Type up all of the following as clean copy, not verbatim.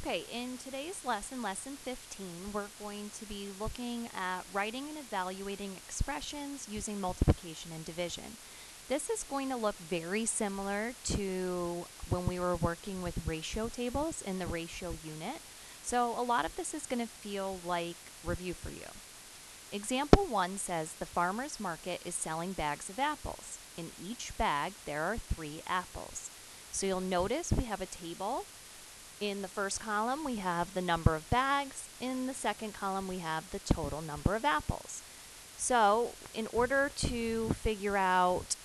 Okay, in today's lesson, lesson 15, we're going to be looking at writing and evaluating expressions using multiplication and division. This is going to look very similar to when we were working with ratio tables in the ratio unit. So a lot of this is going to feel like review for you. Example 1 says the farmer's market is selling bags of apples. In each bag, there are 3 apples. So you'll notice we have a table. In the first column, we have the number of bags. In the second column, we have the total number of apples. So in order to figure out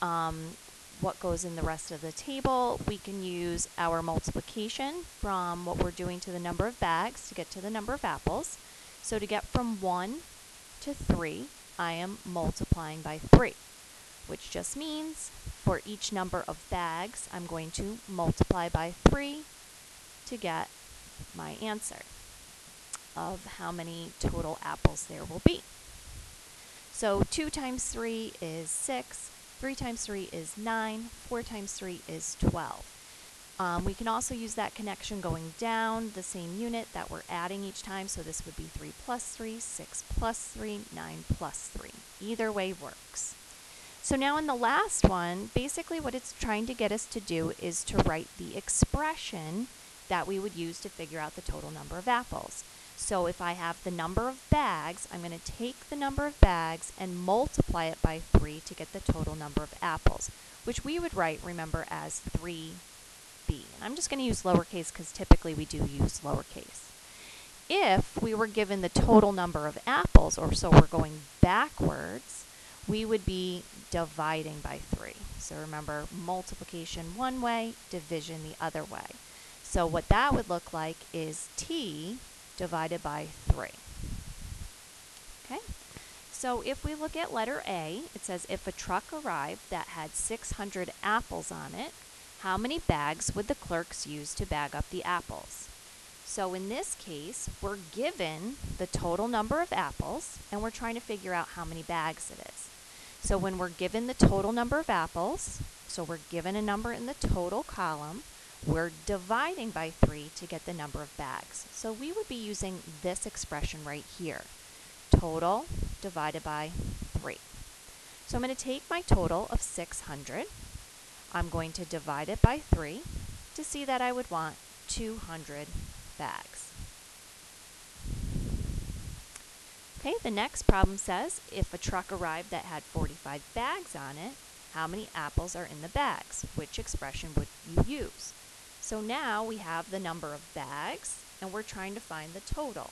what goes in the rest of the table, we can use our multiplication from what we're doing to the number of bags to get to the number of apples. So to get from 1 to 3, I am multiplying by 3, which just means for each number of bags, I'm going to multiply by 3 to get my answer of how many total apples there will be. So 2 times 3 is 6, 3 times 3 is 9, 4 times 3 is 12. We can also use that connection going down the same unit that we're adding each time, so this would be 3 plus 3, 6 plus 3, 9 plus 3. Either way works. So now in the last one, basically what it's trying to get us to do is to write the expression that we would use to figure out the total number of apples. So if I have the number of bags, I'm going to take the number of bags and multiply it by 3 to get the total number of apples, which we would write, remember, as 3b. And I'm just going to use lowercase because typically we do use lowercase. If we were given the total number of apples, or so we're going backwards, we would be dividing by 3. So remember, multiplication one way, division the other way. So what that would look like is t divided by 3. Okay? So if we look at letter A, it says if a truck arrived that had 600 apples on it, how many bags would the clerks use to bag up the apples? So in this case, we're given the total number of apples, and we're trying to figure out how many bags it is. So when we're given the total number of apples, so we're given a number in the total column, we're dividing by 3 to get the number of bags. So we would be using this expression right here. Total divided by 3. So I'm going to take my total of 600. I'm going to divide it by 3 to see that I would want 200 bags. Okay, the next problem says if a truck arrived that had 45 bags on it, how many apples are in the bags? Which expression would you use? So now we have the number of bags, and we're trying to find the total.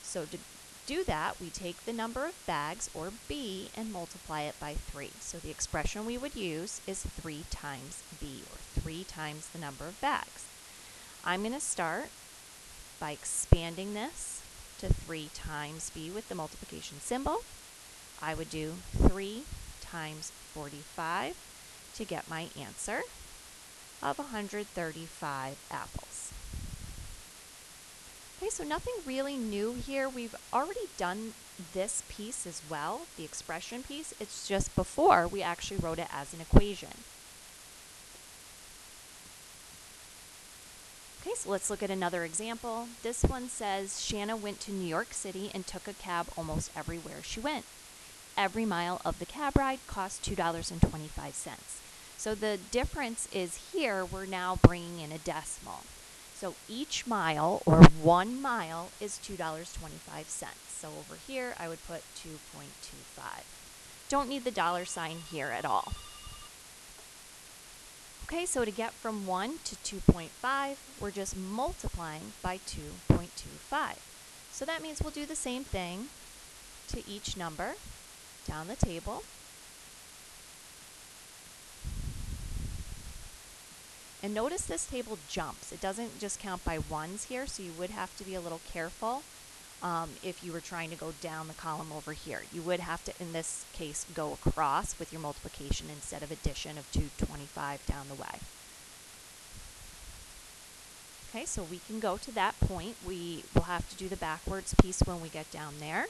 So to do that, we take the number of bags, or b, and multiply it by 3. So the expression we would use is 3 times b, or 3 times the number of bags. I'm going to start by expanding this to 3 times b with the multiplication symbol. I would do 3 times 45 to get my answer of 135 apples. Okay, so nothing really new here. We've already done this piece as well, the expression piece. It's just before we actually wrote it as an equation. Okay, so let's look at another example. This one says Shanna went to New York City and took a cab almost everywhere she went. Every mile of the cab ride cost $2.25. So the difference is here we're now bringing in a decimal. So each mile, or 1 mile, is $2.25. So over here I would put 2.25. Don't need the dollar sign here at all. Okay, so to get from 1 to 2.5, we're just multiplying by 2.25. So that means we'll do the same thing to each number down the table. And notice this table jumps. It doesn't just count by ones here, so you would have to be a little careful if you were trying to go down the column over here. You would have to, in this case, go across with your multiplication instead of addition of 225 down the way. Okay, so we can go to that point. We will have to do the backwards piece when we get down there.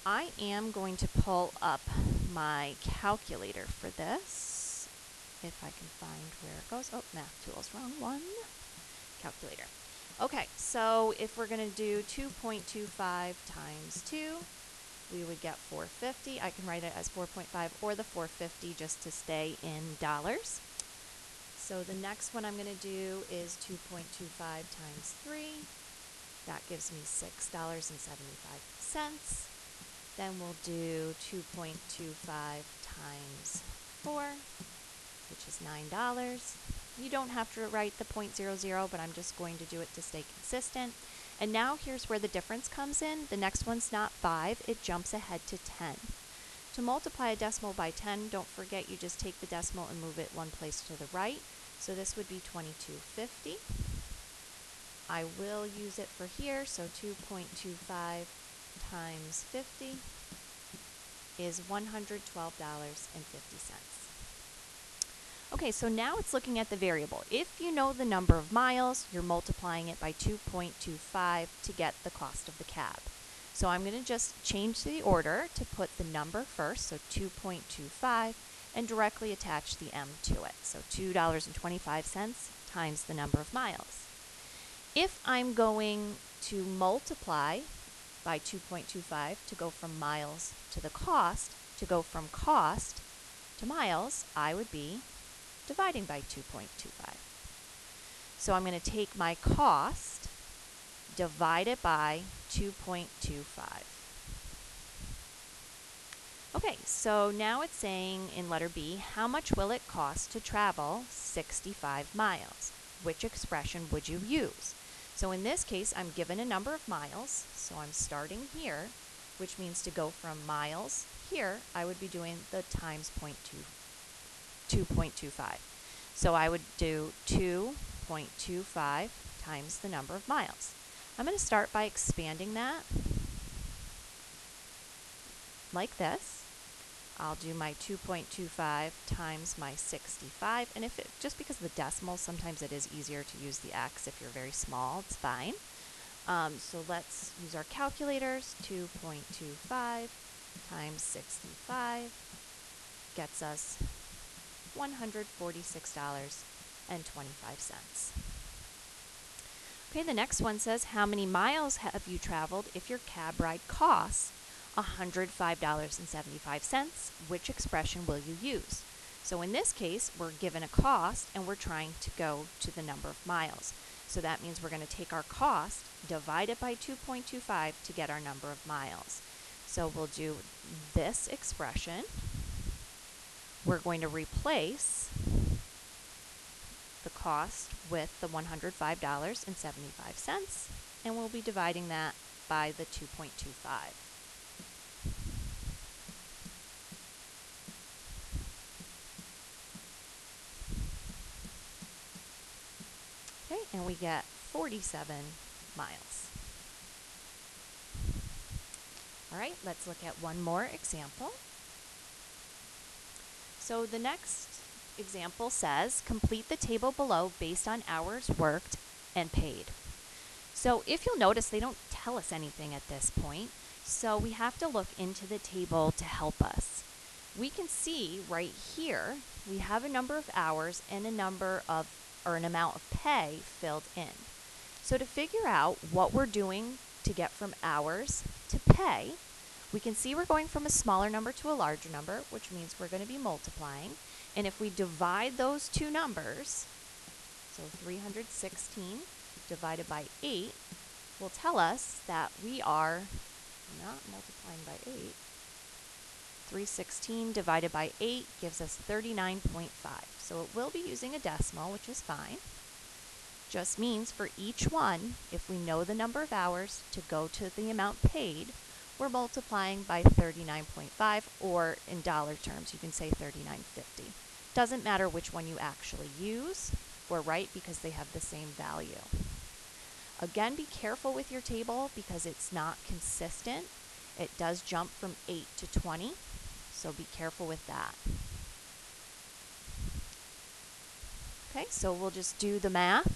I am going to pull up my calculator for this, if I can find where it goes. Oh, math tools, wrong one. Calculator. Okay, so if we're going to do 2.25 times 2, we would get 450. I can write it as 4.5 or the 450 just to stay in dollars. So the next one I'm going to do is 2.25 times 3. That gives me $6.75. Then we'll do 2.25 times 4, which is $9. You don't have to write the 0.00, but I'm just going to do it to stay consistent. And now here's where the difference comes in. The next one's not 5, it jumps ahead to 10. To multiply a decimal by 10, don't forget you just take the decimal and move it one place to the right. So this would be 2250. I will use it for here, so 2.25 times 50 is $112.50. Okay, so now it's looking at the variable. If you know the number of miles, you're multiplying it by 2.25 to get the cost of the cab. So I'm going to just change the order to put the number first, so 2.25, and directly attach the m to it. So $2.25 times the number of miles. If I'm going to multiply by 2.25 to go from miles to the cost, to go from cost to miles, I would be dividing by 2.25. So I'm going to take my cost, divide it by 2.25. Okay, so now it's saying in letter B, how much will it cost to travel 65 miles? Which expression would you use? So in this case, I'm given a number of miles, so I'm starting here, which means to go from miles here, I would be doing the times 2.25. So I would do 2.25 times the number of miles. I'm going to start by expanding that like this. I'll do my 2.25 times my 65, and just because of the decimals, sometimes it is easier to use the x if you're very small, it's fine. So let's use our calculators. 2.25 times 65 gets us $146.25. Okay, the next one says, how many miles have you traveled if your cab ride costs $105.75? Which expression will you use? So in this case, we're given a cost and we're trying to go to the number of miles. So that means we're going to take our cost, divide it by 2.25 to get our number of miles. So we'll do this expression. We're going to replace the cost with the $105.75, and we'll be dividing that by the 2.25. Okay, and we get 47 miles. All right, let's look at one more example. So the next example says, complete the table below based on hours worked and paid. So if you'll notice, they don't tell us anything at this point, so we have to look into the table to help us. We can see right here, we have a number of hours and an amount of pay filled in. So to figure out what we're doing to get from hours to pay, we can see we're going from a smaller number to a larger number, which means we're going to be multiplying. And if we divide those two numbers, so 316 divided by 8 will tell us that we are not multiplying by 8. 316 divided by 8 gives us 39.5. So it will be using a decimal, which is fine. Just means for each one, if we know the number of hours to go to the amount paid, we're multiplying by 39.5, or in dollar terms, you can say 39.50. Doesn't matter which one you actually use. We're right because they have the same value. Again, be careful with your table because it's not consistent. It does jump from 8 to 20, so be careful with that. Okay, so we'll just do the math.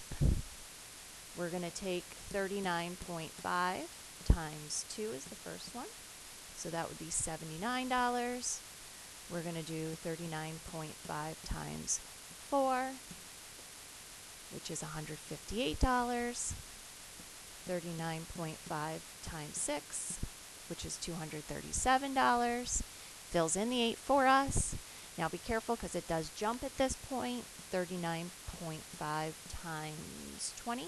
We're going to take 39.5 times 2 is the first one, so that would be $79. We're going to do 39.5 times 4, which is $158. 39.5 times 6, which is $237. Fills in the 8 for us. Now be careful because it does jump at this point. 39.5 times 20,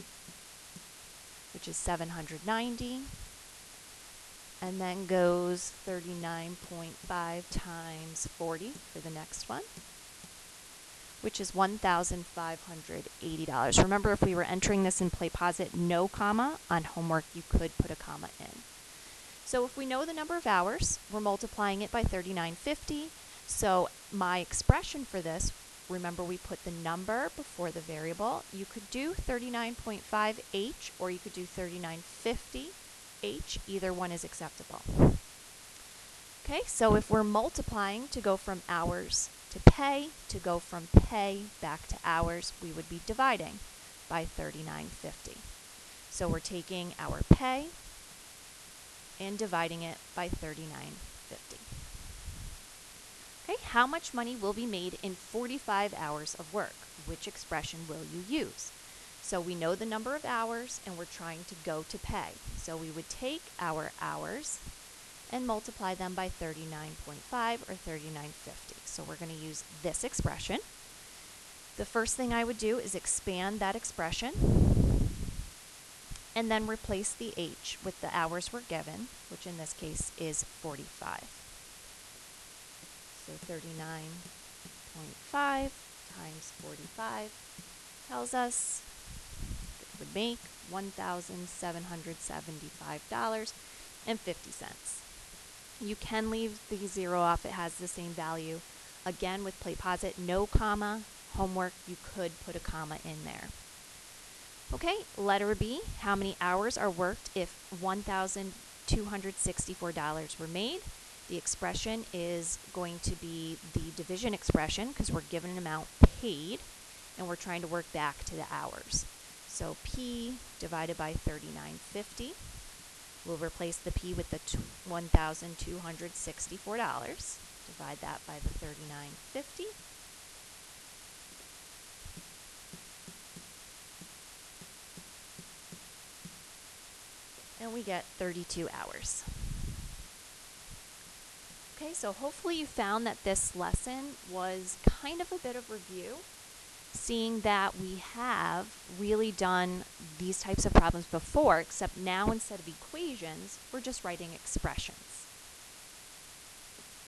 which is 790. And then goes 39.5 times 40 for the next one, which is $1,580. Remember, if we were entering this in PlayPosit, no comma, on homework you could put a comma in. So if we know the number of hours, we're multiplying it by 3950. So my expression for this, remember we put the number before the variable. You could do 39.5h or you could do 3950h. Either one is acceptable. Okay, so if we're multiplying to go from hours to go from pay back to hours, we would be dividing by 3950. So we're taking our pay and dividing it by 3950. Okay, how much money will be made in 45 hours of work? Which expression will you use? So we know the number of hours and we're trying to go to pay. So we would take our hours and multiply them by 39.5 or 3950. So we're going to use this expression. The first thing I would do is expand that expression and then replace the h with the hours we're given, which in this case is 45. So 39.5 times 45 tells us it would make $1,775.50. You can leave the 0 off. It has the same value. Again, with PlayPosit, no comma. Homework, you could put a comma in there. Okay, letter B, how many hours are worked if $1,264 were made? The expression is going to be the division expression because we're given an amount paid and we're trying to work back to the hours. So P divided by 3950. We'll replace the P with the $1,264. Divide that by the 3950. And we get 32 hours. Okay, so hopefully you found that this lesson was kind of a bit of review, seeing that we have really done these types of problems before, except now instead of equations, we're just writing expressions.